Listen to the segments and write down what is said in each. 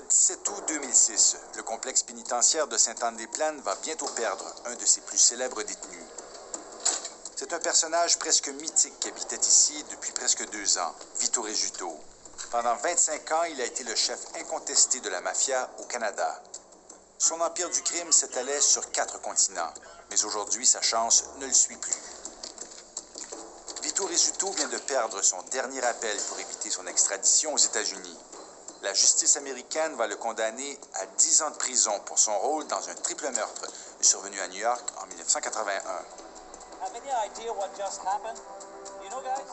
17 août 2006, le complexe pénitentiaire de Sainte-Anne-des-Plaines va bientôt perdre un de ses plus célèbres détenus. C'est un personnage presque mythique qui habitait ici depuis presque 2 ans, Vito Rizzuto. Pendant 25 ans, il a été le chef incontesté de la mafia au Canada. Son empire du crime s'étalait sur 4 continents, mais aujourd'hui, sa chance ne le suit plus. Vito Rizzuto vient de perdre son dernier appel pour éviter son extradition aux États-Unis. La justice américaine va le condamner à 10 ans de prison pour son rôle dans un triple meurtre survenu à New York en 1981.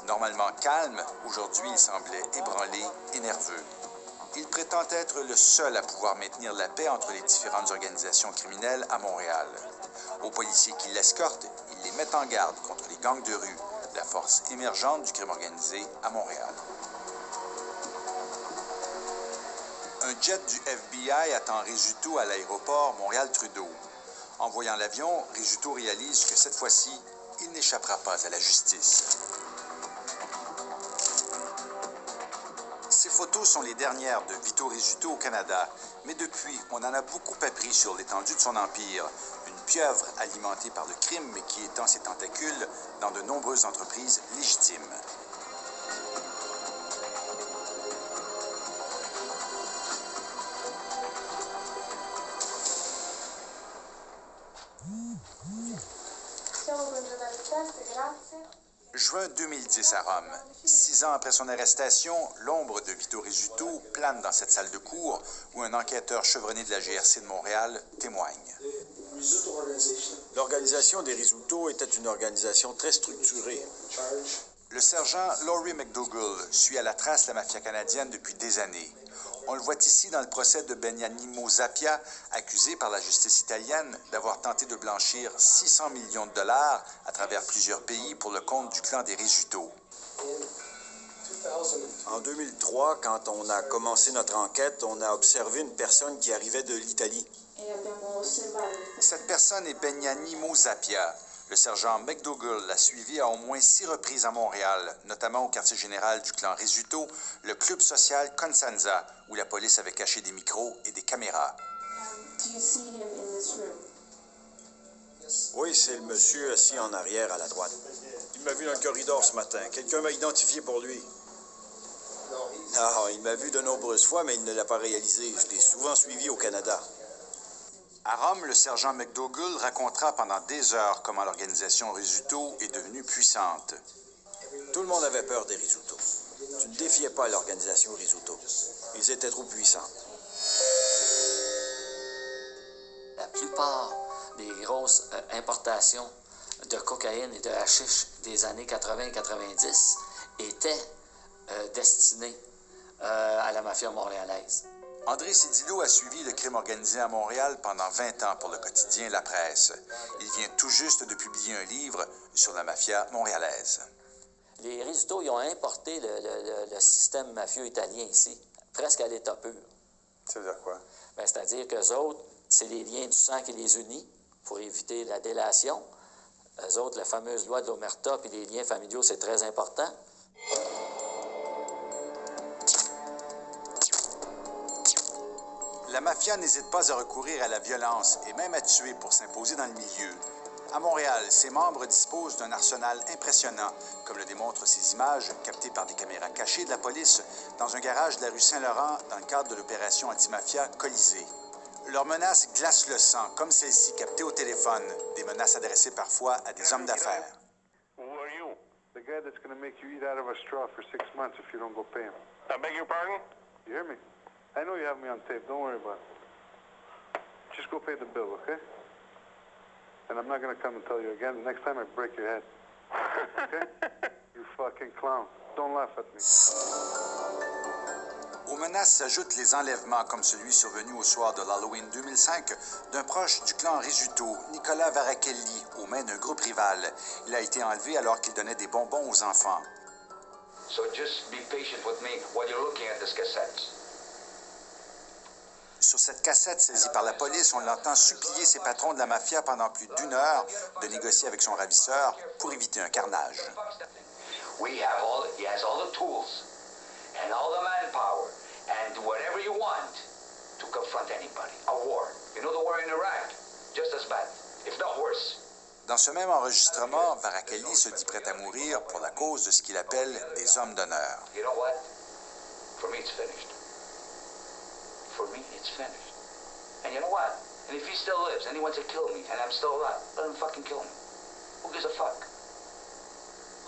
Normalement calme, aujourd'hui il semblait ébranlé et nerveux. Il prétend être le seul à pouvoir maintenir la paix entre les différentes organisations criminelles à Montréal. Aux policiers qui l'escortent, il les met en garde contre les gangs de rue, la force émergente du crime organisé à Montréal. Un jet du FBI attend Rizzuto à l'aéroport Montréal-Trudeau. En voyant l'avion, Rizzuto réalise que cette fois-ci, il n'échappera pas à la justice. Ces photos sont les dernières de Vito Rizzuto au Canada, mais depuis, on en a beaucoup appris sur l'étendue de son empire. Une pieuvre alimentée par le crime, mais qui étend ses tentacules dans de nombreuses entreprises légitimes. Juin 2010 à Rome. 6 ans après son arrestation, l'ombre de Vito Rizzuto plane dans cette salle de cour où un enquêteur chevronné de la GRC de Montréal témoigne. L'organisation des Rizzuto était une organisation très structurée. Le sergent Laurie McDougall suit à la trace la mafia canadienne depuis des années. On le voit ici dans le procès de Beniamino Zappia, accusé par la justice italienne d'avoir tenté de blanchir 600 millions de dollars à travers plusieurs pays pour le compte du clan des Rizzuto. En 2003, quand on a commencé notre enquête, on a observé une personne qui arrivait de l'Italie. Cette personne est Beniamino Zappia. Le sergent McDougall l'a suivi à au moins 6 reprises à Montréal, notamment au quartier général du clan Rizzuto, le club social Constanza, où la police avait caché des micros et des caméras. Oui, c'est le monsieur assis en arrière à la droite. Il m'a vu dans le corridor ce matin. Quelqu'un m'a identifié pour lui. Ah, il m'a vu de nombreuses fois, mais il ne l'a pas réalisé. Je l'ai souvent suivi au Canada. À Rome, le sergent McDougall racontera pendant des heures comment l'organisation Rizzuto est devenue puissante. Tout le monde avait peur des Rizzuto. Tu ne défiais pas l'organisation Rizzuto. Ils étaient trop puissants. La plupart des grosses importations de cocaïne et de hashish des années 80 et 90 étaient destinées à la mafia montréalaise. André Cédillo a suivi le crime organisé à Montréal pendant 20 ans pour le quotidien La Presse. Il vient tout juste de publier un livre sur la mafia montréalaise. Les Rizzuto, ils ont importé le système mafieux italien ici, presque à l'état pur. Ça veut dire quoi? C'est-à-dire qu'eux autres, c'est les liens du sang qui les unit pour éviter la délation. Eux autres, la fameuse loi de l'Omerta puis les liens familiaux, c'est très important. La mafia n'hésite pas à recourir à la violence et même à tuer pour s'imposer dans le milieu. À Montréal, ses membres disposent d'un arsenal impressionnant, comme le démontrent ces images captées par des caméras cachées de la police dans un garage de la rue Saint-Laurent dans le cadre de l'opération antimafia Colisée. Leurs menaces glacent le sang, comme celle-ci captée au téléphone, des menaces adressées parfois à des hommes d'affaires. Who are you? The guy that's going to make you eat out of a straw for 6 months if you don't go pay him. I beg your pardon? You hear me? I know you have me on tape. Don't worry about it. Just go pay the bill, okay? And I'm not going to come and tell you again. Next time I break your head. Okay? You fucking clown. Don't laugh at me. Aux menaces s'ajoutent les enlèvements comme celui survenu au soir de l'Halloween 2005 d'un proche du clan Rizzuto, Nicolas Varachelli, aux mains d'un groupe rival. Il a été enlevé alors qu'il donnait des bonbons aux enfants. So just be patient with me while you're looking at this cassette. Sur cette cassette saisie par la police, on l'entend supplier ses patrons de la mafia pendant plus d'1 heure de négocier avec son ravisseur pour éviter un carnage. He has all the tools and all the manpower and whatever you want, to confront anybody. A war. You know the war in Iraq? Just as bad, if not worse. Dans ce même enregistrement, Varakali se dit prêt à mourir pour la cause de ce qu'il appelle des hommes d'honneur. You know what? For me, it's finished. For me, it's finished. And you know what? And if he still lives and he wants to kill me and I'm still alive, let him fucking kill me. Who gives a fuck?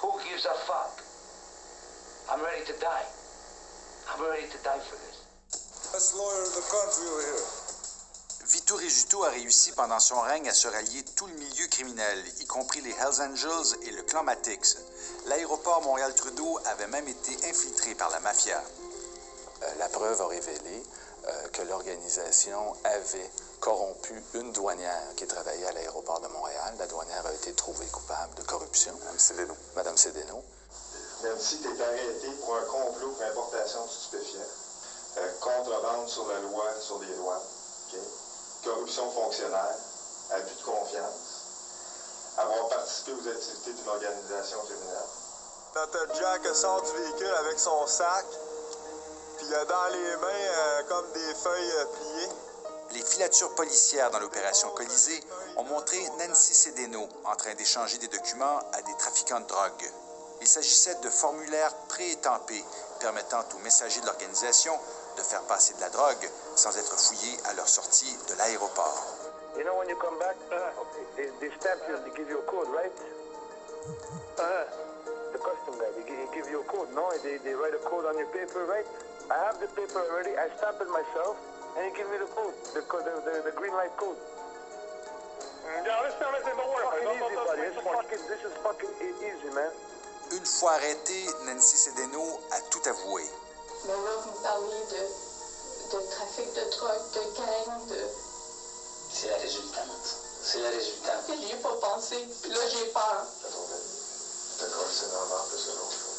Who gives a fuck? I'm ready to die. I'm ready to die for this. Best lawyer in the country over here. Vito Rizzuto a réussi pendant son règne à se rallier tout le milieu criminel, y compris les Hells Angels et le clan Matix. L'aéroport Montréal-Trudeau avait même été infiltré par la mafia. La preuve a révélé que l'organisation avait corrompu une douanière qui travaillait à l'aéroport de Montréal. La douanière a été trouvée coupable de corruption. Madame Cédeno. Nancy est arrêtée pour un complot pour importation de stupéfiants, contrebande sur la loi, sur des douanes, okay? Corruption fonctionnaire, abus de confiance, avoir participé aux activités d'une organisation criminelle. Notre Jack sort du véhicule avec son sac, puis il a dans les mains comme des feuilles pliées. Les filatures policières dans l'opération Colisée ont montré Nancy Cédeno en train d'échanger des documents à des trafiquants de drogue. Il s'agissait de formulaires préétampés permettant aux messagers de l'organisation de faire passer de la drogue sans être fouillés à leur sortie de l'aéroport. You know when you come back, they stamp you, they give you a code, right? The custom guy, they give you a code, no? They write a code on your paper, right? I have the paper already, I stamp it myself, and you give me the code, the green light code. This is fucking easy, man. Une fois arrêtée, Nancy Cédeno a tout avoué. Mais là, vous me parlez de trafic de drogue, de gang, de... C'est la résultante. C'est la résultante. J'y ai pas pensé, puis là, j'ai peur. D'accord, c'est normal de ce l'autre fois.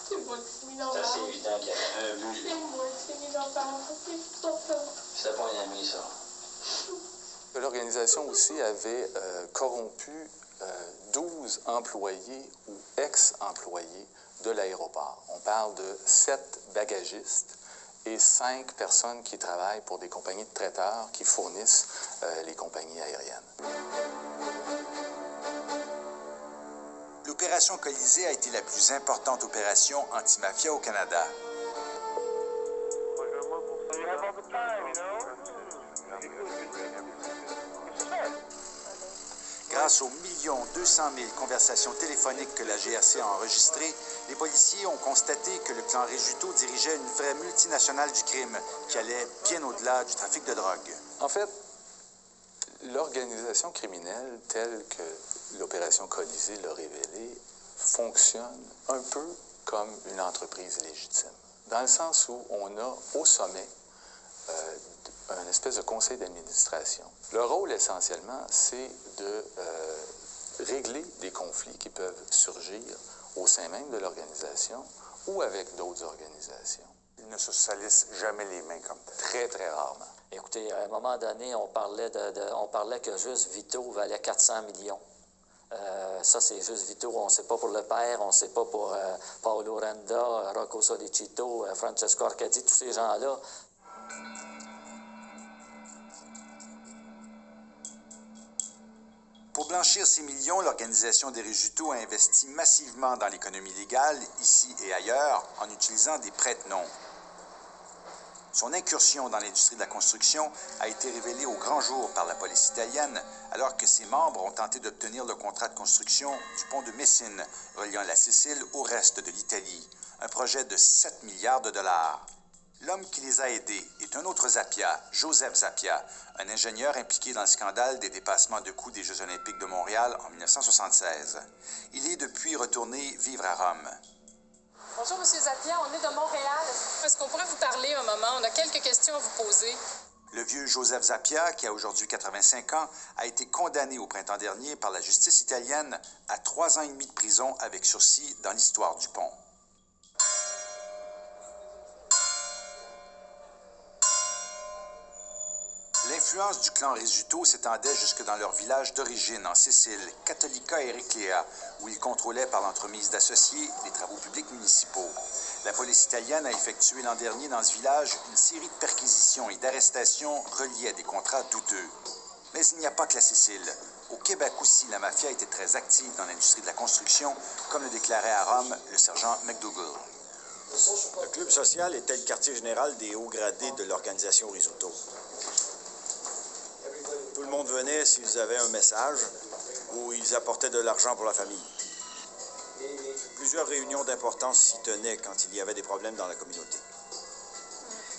C'est moi qui suis mis dans Ça, la... c'est évident qu'il y avait un but. C'est moi qui suis mis dans la... C'est pas ça. C'était pas un ami, ça. L'organisation aussi avait corrompu 12 employés ou ex-employés de l'aéroport. On parle de 7 bagagistes et 5 personnes qui travaillent pour des compagnies de traiteurs qui fournissent les compagnies aériennes. L'opération Colisée a été la plus importante opération anti-mafia au Canada. Grâce aux 1,2 million de conversations téléphoniques que la GRC a enregistrées, les policiers ont constaté que le clan Rizzuto dirigeait une vraie multinationale du crime qui allait bien au-delà du trafic de drogue. En fait, l'organisation criminelle telle que l'opération Colisée l'a révélé fonctionne un peu comme une entreprise légitime, dans le sens où on a au sommet un espèce de conseil d'administration. Le rôle, essentiellement, c'est de régler des conflits qui peuvent surgir au sein même de l'organisation ou avec d'autres organisations. Ils ne se salissent jamais les mains comme tel. Très, très rarement. Écoutez, à un moment donné, on parlait que juste Vito valait 400 millions. Ça, c'est juste Vito. On ne sait pas pour le père, on ne sait pas pour Paolo Randa, Rocco Solicito, Francesco Arcadi, tous ces gens-là. Pour blanchir ces millions, l'organisation des Rizzuto a investi massivement dans l'économie légale, ici et ailleurs, en utilisant des prête-noms. Son incursion dans l'industrie de la construction a été révélée au grand jour par la police italienne, alors que ses membres ont tenté d'obtenir le contrat de construction du pont de Messine, reliant la Sicile au reste de l'Italie, un projet de 7 milliards de dollars. L'homme qui les a aidés est un autre Zappia, Joseph Zappia, un ingénieur impliqué dans le scandale des dépassements de coûts des Jeux olympiques de Montréal en 1976. Il est depuis retourné vivre à Rome. Bonjour, M. Zappia, on est de Montréal. Est-ce qu'on pourrait vous parler un moment? On a quelques questions à vous poser. Le vieux Joseph Zappia, qui a aujourd'hui 85 ans, a été condamné au printemps dernier par la justice italienne à 3 ans et demi de prison avec sursis dans l'histoire du pont. L'influence du clan Rizzuto s'étendait jusque dans leur village d'origine, en Sicile, Cattolica Ericlea, où ils contrôlaient par l'entremise d'associés les travaux publics municipaux. La La police italienne a effectué l'an dernier dans ce village une série de perquisitions et d'arrestations reliées à des contrats douteux. Mais il n'y a pas que la Sicile. Au Québec aussi, la mafia était très active dans l'industrie de la construction, comme le déclarait à Rome le sergent McDougall. Le club social était le quartier général des hauts gradés de l'organisation Risotto. Tout le monde venait s'ils avaient un message ou ils apportaient de l'argent pour la famille. Plusieurs réunions d'importance s'y tenaient quand il y avait des problèmes dans la communauté.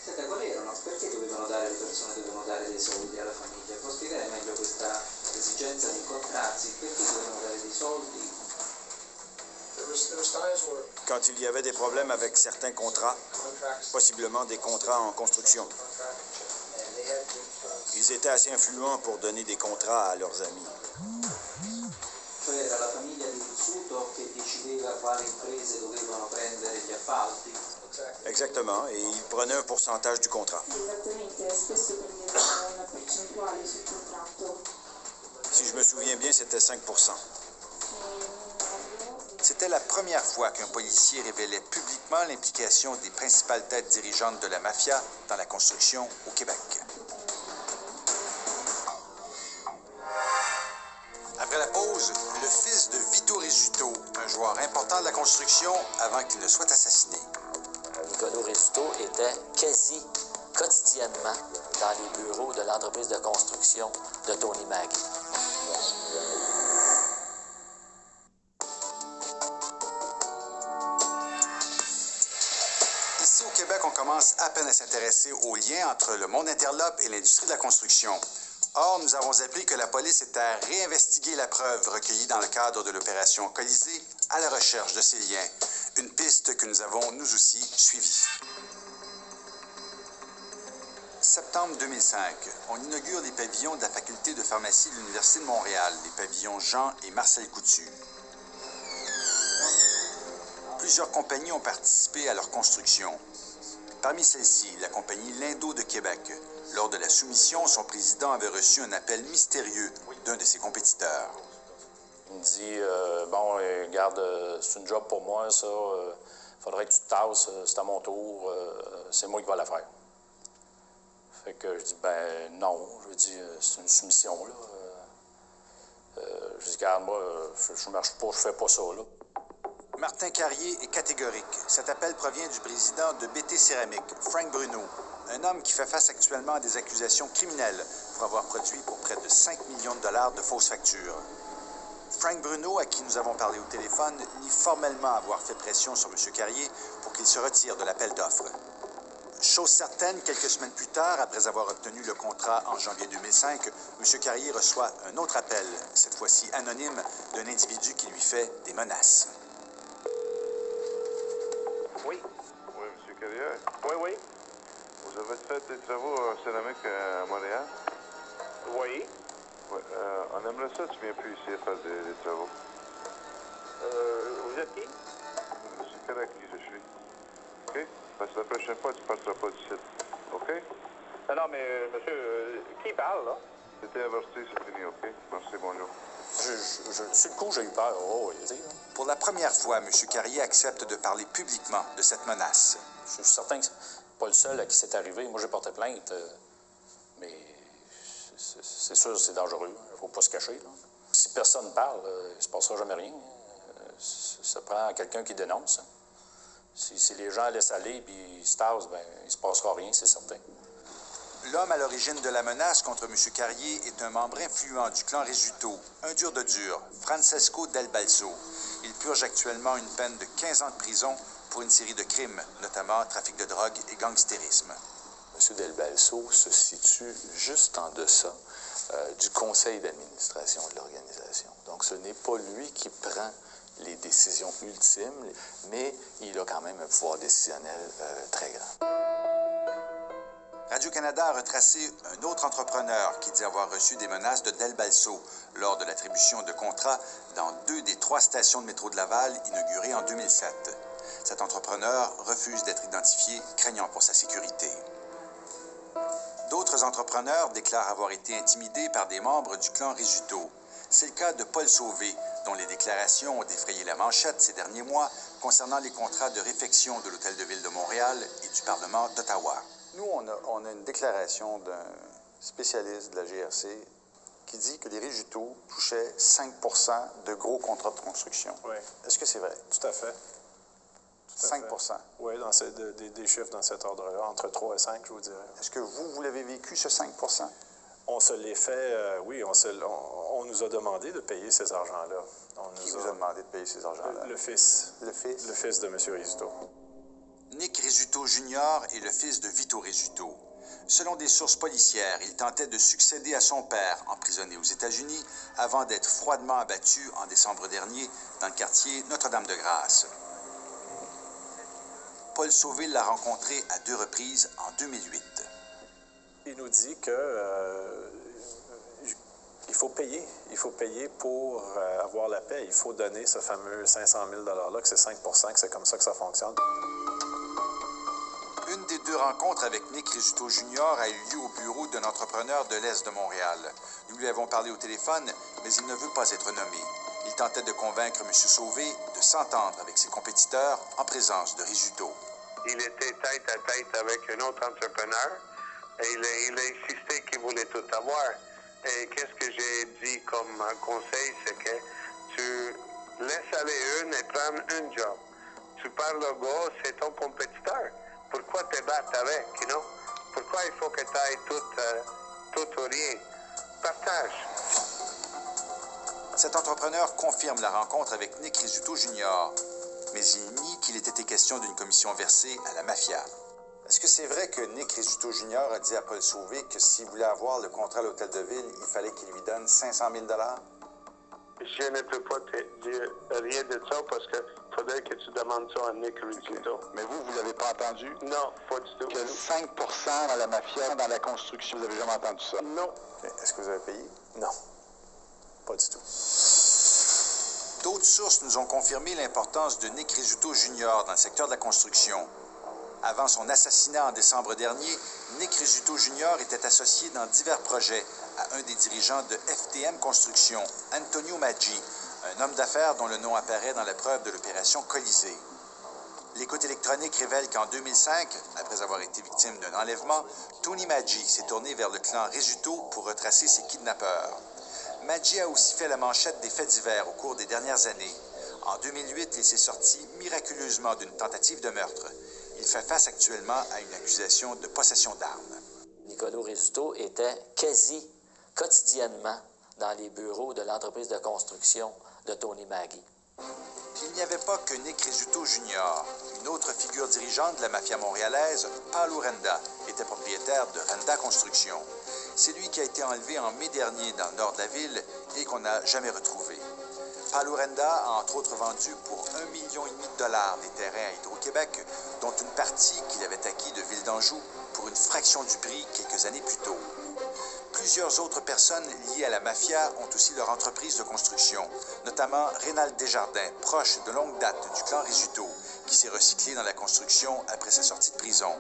Senta, qual erano? Perché dovevano dare, le persone dovevano dare dei soldi alla famiglia? Può spiegare meglio questa esigenza di incontrarsi? Perché dovevano dare dei soldi? Quand il y avait des problèmes avec certains contrats, possiblement des contrats en construction, ils étaient assez influents pour donner des contrats à leurs amis. Cioè era la famiglia di Rizzuto che decideva quali imprese dovevano prendere gli appalti? Exactement, et ils prenaient un pourcentage du contrat. Si je me souviens bien, c'était 5%. C'était la première fois qu'un policier révélait publiquement l'implication des principales têtes dirigeantes de la mafia dans la construction au Québec. Après la pause, le fils de Vito Rizzuto, un joueur important de la construction avant qu'il ne soit assassiné. Nicolas Rizzuto était quasi quotidiennement dans les bureaux de l'entreprise de construction de Tony Maggi. Ici au Québec, on commence à peine à s'intéresser aux liens entre le monde interlope et l'industrie de la construction. Or, nous avons appris que la police était à réinvestiguer la preuve recueillie dans le cadre de l'opération Colisée à la recherche de ces liens. Une piste que nous avons, nous aussi, suivie. Septembre 2005, on inaugure les pavillons de la faculté de pharmacie de l'Université de Montréal, les pavillons Jean et Marcel Coutu. Plusieurs compagnies ont participé à leur construction. Parmi celles-ci, la compagnie Lindo de Québec. Lors de la soumission, son président avait reçu un appel mystérieux d'un de ses compétiteurs. Il me dit bon, regarde, c'est une job pour moi, ça. Faudrait que tu te tasses, c'est à mon tour. C'est moi qui vais la faire. Fait que je dis ben non. Je dis c'est une soumission, là. Je dis regarde, moi, je marche pas, je fais pas ça, là. Martin Carrier est catégorique. Cet appel provient du président de BT Céramique, Frank Bruno, un homme qui fait face actuellement à des accusations criminelles pour avoir produit pour près de 5 millions de dollars de fausses factures. Frank Bruno, à qui nous avons parlé au téléphone, nie formellement avoir fait pression sur M. Carrier pour qu'il se retire de l'appel d'offres. Chose certaine, quelques semaines plus tard, après avoir obtenu le contrat en janvier 2005, M. Carrier reçoit un autre appel, cette fois-ci anonyme, d'un individu qui lui fait des menaces. Oui. Oui, M. Carrier. Oui, oui. Vous avez fait des travaux en céramique à Montréal? Oui. Oui. On aimerait ça, tu viens plus ici faire des travaux. Vous êtes qui? C'est correct qui je suis. OK? Parce que la prochaine fois, tu ne passeras pas du site. OK? Non, mais monsieur, qui parle, là? C'était averti, c'est fini, OK? Merci, bonjour. Sur le coup, j'ai eu peur. Oh, oui. Pour la première fois, M. Carrier accepte de parler publiquement de cette menace. Je suis certain que c'est pas le seul à qui c'est arrivé. Moi, j'ai porté plainte, mais c'est sûr que c'est dangereux. Il ne faut pas se cacher, là. Si personne ne parle, il ne se passera jamais rien. Ça prend quelqu'un qui dénonce. Si les gens laissent aller et ils se tassent, ben, il ne se passera rien, c'est certain. L'homme à l'origine de la menace contre M. Carrier est un membre influent du clan Rizzuto, un dur de dur, Francesco Del Balso. Il purge actuellement une peine de 15 ans de prison pour une série de crimes, notamment trafic de drogue et gangstérisme. M. Del Balso se situe juste en deçà du conseil d'administration de l'organisation. Donc, ce n'est pas lui qui prend les décisions ultimes, mais il a quand même un pouvoir décisionnel très grand. Radio-Canada a retracé un autre entrepreneur qui dit avoir reçu des menaces de Del Balso lors de l'attribution de contrats dans 2 des 3 stations de métro de Laval inaugurées en 2007. Cet entrepreneur refuse d'être identifié, craignant pour sa sécurité. D'autres entrepreneurs déclarent avoir été intimidés par des membres du clan Rizzuto. C'est le cas de Paul Sauvé, dont les déclarations ont défrayé la manchette ces derniers mois concernant les contrats de réfection de l'Hôtel de Ville de Montréal et du Parlement d'Ottawa. Nous, on a une déclaration d'un spécialiste de la GRC qui dit que les Régutaux touchaient 5 % de gros contrats de construction. Oui. Est-ce que c'est vrai? Tout à fait. 5 % Oui, des chiffres dans cet ordre-là, entre 3 et 5, je vous dirais. Est-ce que vous l'avez vécu, ce 5 %? On se l'est fait, oui, on nous a demandé de payer ces argents-là. Qui vous a demandé de payer ces argents-là? Le fils. Le fils? Le fils de M. Rizzuto. Nick Rizzuto Jr. est le fils de Vito Rizzuto. Selon des sources policières, il tentait de succéder à son père, emprisonné aux États-Unis, avant d'être froidement abattu en décembre dernier dans le quartier Notre-Dame-de-Grâce. Paul Sauvé l'a rencontré à 2 reprises en 2008. Il nous dit que il faut payer pour avoir la paix. Il faut donner ce fameux 500 000 $-là, que c'est 5 %, que c'est comme ça que ça fonctionne. Une des 2 rencontres avec Nick Rizzuto Jr. a eu lieu au bureau d'un entrepreneur de l'Est de Montréal. Nous lui avons parlé au téléphone, mais il ne veut pas être nommé. Il tentait de convaincre M. Sauvé de s'entendre avec ses compétiteurs en présence de Rizzuto. Il était tête à tête avec un autre entrepreneur et il a insisté qu'il voulait tout avoir. Et qu'est-ce que j'ai dit comme conseil, c'est que tu laisses aller une et prends un job. Tu parles au gars, c'est ton compétiteur. Pourquoi te battre avec, you know? Pourquoi il faut que tu ailles tout ou rien? Partage. Cet entrepreneur confirme la rencontre avec Nick Rizzuto Jr., mais il nie qu'il ait été question d'une commission versée à la mafia. Est-ce que c'est vrai que Nick Rizzuto Jr. a dit à Paul Sauvé que s'il voulait avoir le contrat à l'Hôtel de Ville, il fallait qu'il lui donne 500 000 $? Je ne peux pas te dire rien de ça parce qu'il faudrait que tu demandes ça à Nick Rizzuto. Okay. Mais vous l'avez pas entendu? Non, pas du tout. Que 5 % dans la mafia, dans la construction, vous avez jamais entendu ça? Non. Okay. Est-ce que vous avez payé? Non, pas du tout. D'autres sources nous ont confirmé l'importance de Nick Rizzuto Jr. dans le secteur de la construction. Avant son assassinat en décembre dernier, Nick Rizzuto Jr. était associé dans divers projets à un des dirigeants de FTM Construction, Antonio Maggi, un homme d'affaires dont le nom apparaît dans la preuve de l'opération Colisée. L'écoute électronique révèle qu'en 2005, après avoir été victime d'un enlèvement, Tony Maggi s'est tourné vers le clan Rizzuto pour retracer ses kidnappeurs. Maggi a aussi fait la manchette des faits divers au cours des dernières années. En 2008, il s'est sorti miraculeusement d'une tentative de meurtre. Il fait face actuellement à une accusation de possession d'armes. Nicolas Rizzuto était quasi quotidiennement dans les bureaux de l'entreprise de construction de Tony Maggi. Il n'y avait pas que Nick Rizzuto Jr. Une autre figure dirigeante de la mafia montréalaise, Paolo Renda, était propriétaire de Renda Construction. C'est lui qui a été enlevé en mai dernier dans le nord de la ville et qu'on n'a jamais retrouvé. Paolo Renda a entre autres vendu pour 1,5 million de dollars des terrains à Hydro-Québec, dont une partie qu'il avait acquis de Ville d'Anjou pour une fraction du prix quelques années plus tôt. Plusieurs autres personnes liées à la mafia ont aussi leur entreprise de construction, notamment Rénal Desjardins, proche de longue date du clan Rizzuto, qui s'est recyclé dans la construction après sa sortie de prison.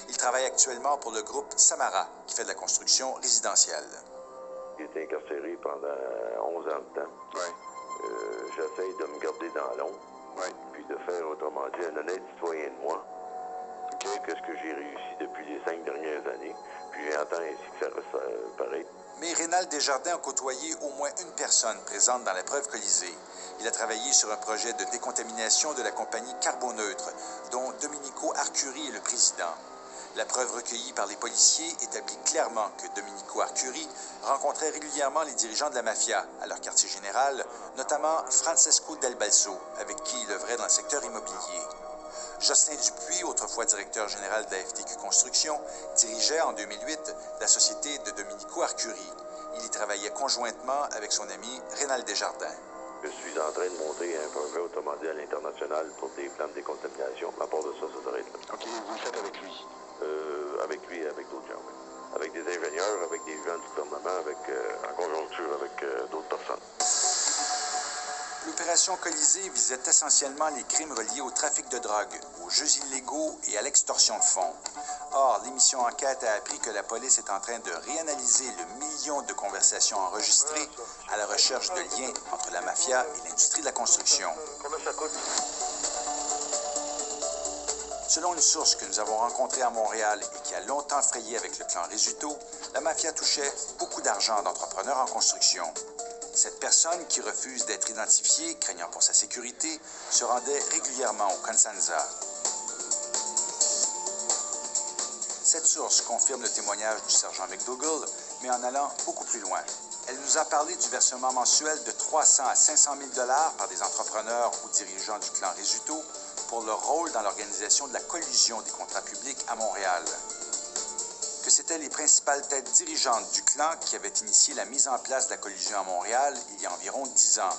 Il travaille actuellement pour le groupe Samara, qui fait de la construction résidentielle. J'ai été incarcéré pendant 11 ans de temps. J'essaye de me garder dans l'ombre, puis de faire, autrement dit, un honnête citoyen de moi. Qu'est-ce que j'ai réussi depuis les 5 dernières années, puis j'entends ainsi que ça reste pareil. Mais Rénal Desjardins a côtoyé au moins une personne présente dans la preuve Colisée. Il a travaillé sur un projet de décontamination de la compagnie Carboneutre, dont Domenico Arcuri est le président. La preuve recueillie par les policiers établit clairement que Domenico Arcuri rencontrait régulièrement les dirigeants de la mafia à leur quartier général, notamment Francesco Del Balso, avec qui il œuvrait dans le secteur immobilier. Jocelyn Dupuis, autrefois directeur général de la FTQ Construction, dirigeait en 2008 la société de Domenico Arcuri. Il y travaillait conjointement avec son ami Rénal Desjardins. Je suis en train de monter un projet, autrement dit, à l'international pour des plans de décontamination. À part de ça, ça s'arrête là. OK, vous le faites avec lui? Avec lui et avec d'autres gens. Avec des ingénieurs, avec des gens du gouvernement, en conjoncture avec d'autres personnes. L'opération Colisée visait essentiellement les crimes reliés au trafic de drogue, aux jeux illégaux et à l'extorsion de fonds. Or, l'émission Enquête a appris que la police est en train de réanalyser le million de conversations enregistrées à la recherche de liens entre la mafia et l'industrie de la construction. Combien ça coûte? Selon une source que nous avons rencontrée à Montréal et qui a longtemps frayé avec le clan Rizzuto, la mafia touchait beaucoup d'argent d'entrepreneurs en construction. Cette personne, qui refuse d'être identifiée, craignant pour sa sécurité, se rendait régulièrement au Constanza. Cette source confirme le témoignage du sergent McDougall, mais en allant beaucoup plus loin. Elle nous a parlé du versement mensuel de 300 à 500 000 $ par des entrepreneurs ou dirigeants du clan Rizzuto pour leur rôle dans l'organisation de la collusion des contrats publics à Montréal. Que c'étaient les principales têtes dirigeantes du clan qui avaient initié la mise en place de la collusion à Montréal il y a environ 10 ans.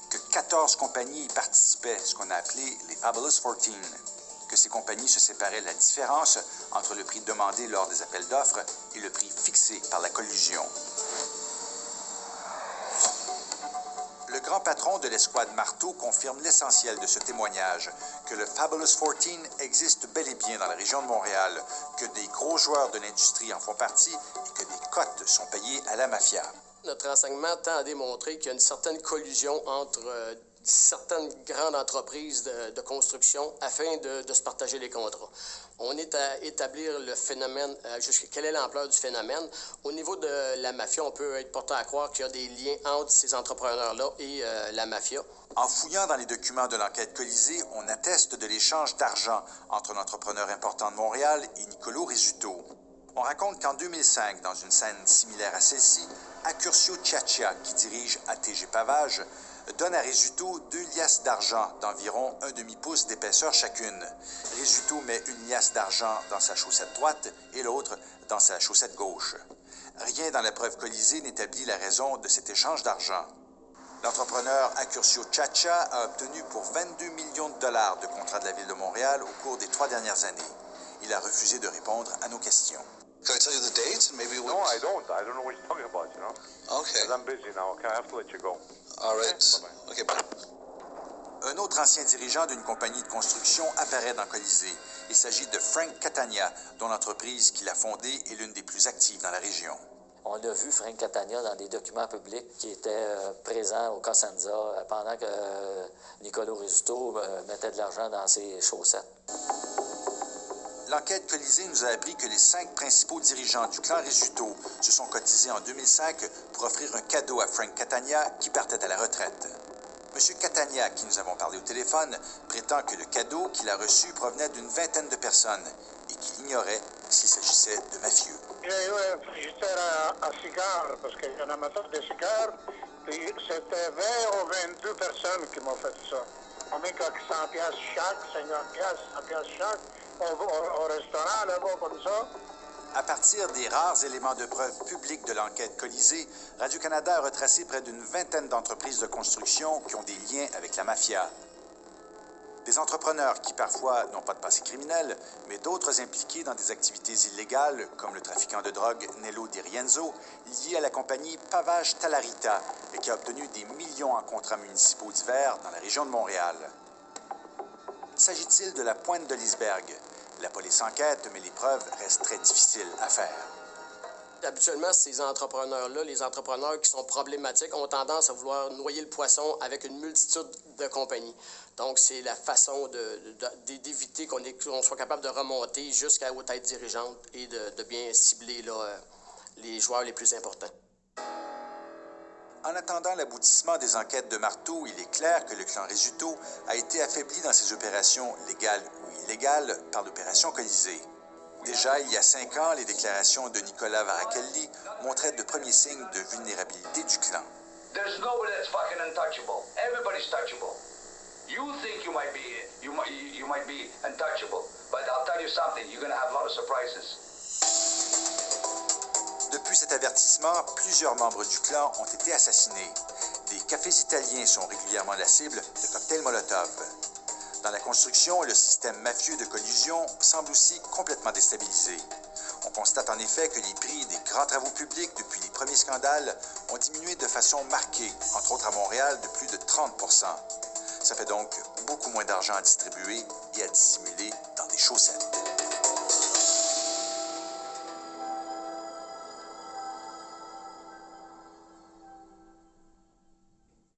Que 14 compagnies y participaient, ce qu'on a appelé les Fabulous 14. Que ces compagnies se séparaient de la différence entre le prix demandé lors des appels d'offres et le prix fixé par la collusion. Le grand patron de l'escouade Marteau confirme l'essentiel de ce témoignage, que le Fabulous 14 existe bel et bien dans la région de Montréal, que des gros joueurs de l'industrie en font partie et que des cotes sont payées à la mafia. Notre renseignement tend à démontrer qu'il y a une certaine collusion entre certaines grandes entreprises de construction afin de se partager les contrats. On est à établir le phénomène, quelle est l'ampleur du phénomène. Au niveau de la mafia, on peut être porté à croire qu'il y a des liens entre ces entrepreneurs-là et la mafia. En fouillant dans les documents de l'enquête Colisée, on atteste de l'échange d'argent entre un entrepreneur important de Montréal et Nicolo Rizzuto. On raconte qu'en 2005, dans une scène similaire à celle-ci, Accurcio Ciaccia, qui dirige ATG Pavage, donne à Rizzuto 2 liasses d'argent d'environ un demi-pouce d'épaisseur chacune. Rizzuto met une liasse d'argent dans sa chaussette droite et l'autre dans sa chaussette gauche. Rien dans la preuve Colisée n'établit la raison de cet échange d'argent. L'entrepreneur Accurcio Ciaccia a obtenu pour 22 millions de dollars de contrats de la Ville de Montréal au cours des 3 dernières années. Il a refusé de répondre à nos questions. Can I tell you the dates? Maybe we... No, I don't. I don't know what you're talking about, you know? Okay. Because I'm busy now, okay? I have to let you go. All right. Okay, bye. Un autre ancien dirigeant d'une compagnie de construction apparaît dans Colisée. Il s'agit de Frank Catania, dont l'entreprise qu'il a fondée est l'une des plus actives dans la région. On a vu Frank Catania dans des documents publics qui étaient présents au Cosenza pendant que Nicolo Rizzuto mettait de l'argent dans ses chaussettes. L'enquête Colisée nous a appris que les 5 principaux dirigeants du clan Rizzuto se sont cotisés en 2005 pour offrir un cadeau à Frank Catania qui partait à la retraite. M. Catania, à qui nous avons parlé au téléphone, prétend que le cadeau qu'il a reçu provenait d'une vingtaine de personnes et qu'il ignorait s'il s'agissait de mafieux. Io ero frigidaire à cigares parce que j'ai un amateur de cigares, puis c'était 20 ou 22 personnes qui m'ont fait ça. On met 100 piastres chaque, 50 piastres, 100 piastres chaque. Au restaurant, là-bas, comme ça. À partir des rares éléments de preuve publics de l'enquête Colisée, Radio-Canada a retracé près d'une vingtaine d'entreprises de construction qui ont des liens avec la mafia. Des entrepreneurs qui, parfois, n'ont pas de passé criminel, mais d'autres impliqués dans des activités illégales, comme le trafiquant de drogue Nello Di Rienzo, lié à la compagnie Pavage Talarita, et qui a obtenu des millions en contrats municipaux divers dans la région de Montréal. S'agit-il de la pointe de l'iceberg? La police enquête, mais les preuves restent très difficiles à faire. Habituellement, ces entrepreneurs-là, les entrepreneurs qui sont problématiques, ont tendance à vouloir noyer le poisson avec une multitude de compagnies. Donc, c'est la façon d'éviter qu'on soit capable de remonter jusqu'aux têtes dirigeantes et de bien cibler là, les joueurs les plus importants. En attendant l'aboutissement des enquêtes de Marteau, il est clair que le clan Rizzuto a été affaibli dans ses opérations légales ou illégales par l'opération Colisée. Déjà, il y a 5 ans, les déclarations de Nicolas Varacalli montraient de premiers signes de vulnérabilité du clan. There's nobody that's fucking untouchable. Everybody's touchable. You think you might be untouchable, but I'll tell you something, you're going to have a lot of surprises. Depuis cet avertissement, plusieurs membres du clan ont été assassinés. Des cafés italiens sont régulièrement la cible de cocktails Molotov. Dans la construction, le système mafieux de collusion semble aussi complètement déstabilisé. On constate en effet que les prix des grands travaux publics depuis les premiers scandales ont diminué de façon marquée, entre autres à Montréal, de plus de 30%. Ça fait donc beaucoup moins d'argent à distribuer et à dissimuler dans des chaussettes.